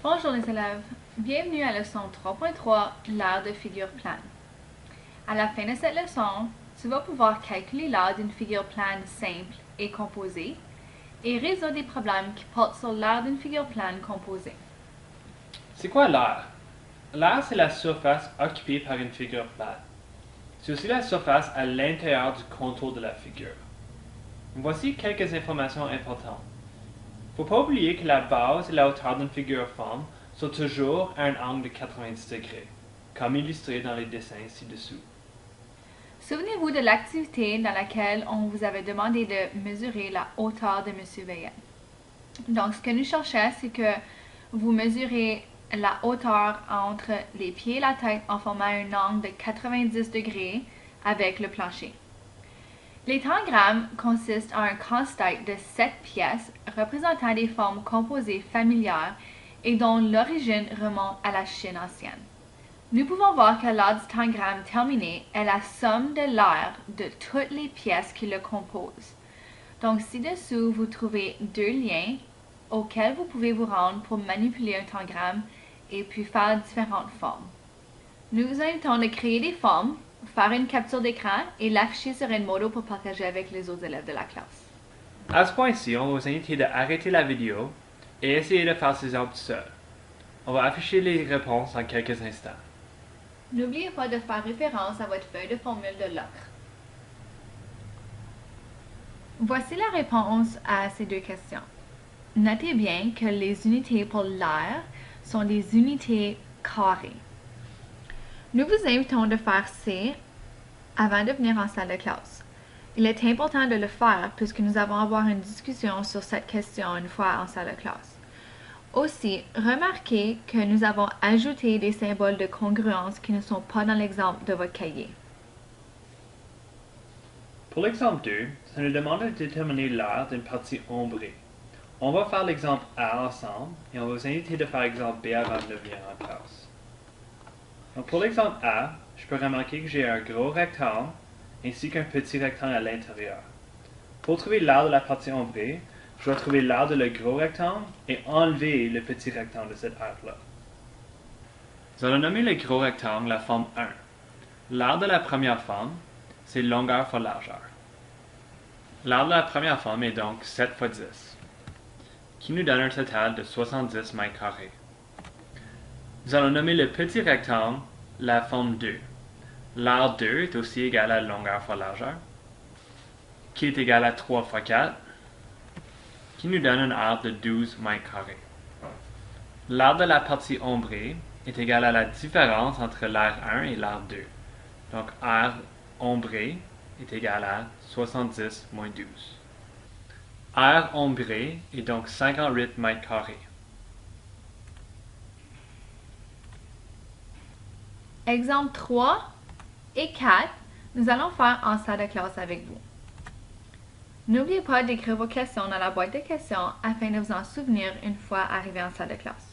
Bonjour les élèves, bienvenue à la leçon 3.3, l'art de figure plane. À la fin de cette leçon, tu vas pouvoir calculer l'art d'une figure plane simple et composée et résoudre des problèmes qui portent sur l'art d'une figure plane composée. C'est quoi l'air? L'air, c'est la surface occupée par une figure plane. C'est aussi la surface à l'intérieur du contour de la figure. Voici quelques informations importantes. Faut pas oublier que la base et la hauteur d'une figure forme sont toujours à un angle de 90 degrés, comme illustré dans les dessins ci-dessous. Souvenez-vous de l'activité dans laquelle on vous avait demandé de mesurer la hauteur de M. Veillet. Donc, ce que nous cherchons, c'est que vous mesurez la hauteur entre les pieds et la tête en formant un angle de 90 degrés avec le plancher. Les tangrammes consistent en un casse-tête de 7 pièces représentant des formes composées familières et dont l'origine remonte à la Chine ancienne. Nous pouvons voir que l'art du tangramme terminé est la somme de l'air de toutes les pièces qui le composent. Donc, ci-dessous, vous trouvez deux liens auxquels vous pouvez vous rendre pour manipuler un tangramme et puis faire différentes formes. Nous vous invitons de créer des formes, faire une capture d'écran et l'afficher sur Edmodo pour partager avec les autres élèves de la classe. À ce point-ci, on va vous inviter d'arrêter la vidéo et essayer de faire ces exemples tout seul. On va afficher les réponses en quelques instants. N'oubliez pas de faire référence à votre feuille de formule de l'ocre. Voici la réponse à ces deux questions. Notez bien que les unités pour l'air sont des unités carrées. Nous vous invitons de faire C avant de venir en salle de classe. Il est important de le faire puisque nous allons avoir une discussion sur cette question une fois en salle de classe. Aussi, remarquez que nous avons ajouté des symboles de congruence qui ne sont pas dans l'exemple de votre cahier. Pour l'exemple 2, ça nous demande de déterminer l'air d'une partie ombrée. On va faire l'exemple A ensemble et on va vous inviter de faire l'exemple B avant de venir en classe. Donc pour l'exemple A, je peux remarquer que j'ai un gros rectangle ainsi qu'un petit rectangle à l'intérieur. Pour trouver l'air de la partie ombrée, je dois trouver l'air de le gros rectangle et enlever le petit rectangle de cette aire-là. Nous allons nommer le gros rectangle la forme 1. L'air de la première forme, c'est longueur fois largeur. L'aire de la première forme est donc 7 fois 10, qui nous donne un total de 70 mètres carrés. Nous allons nommer le petit rectangle la forme 2. L'aire 2 est aussi égal à longueur fois largeur, qui est égal à 3 fois 4, qui nous donne une aire de 12 mètres carrés. L'aire de la partie ombrée est égal à la différence entre l'aire 1 et l'aire 2. Donc, aire ombrée est égal à 70 moins 12. Aire ombrée est donc 58 mètres carrés. Exemple 3 et 4, nous allons faire en salle de classe avec vous. N'oubliez pas d'écrire vos questions dans la boîte de questions afin de vous en souvenir une fois arrivé en salle de classe.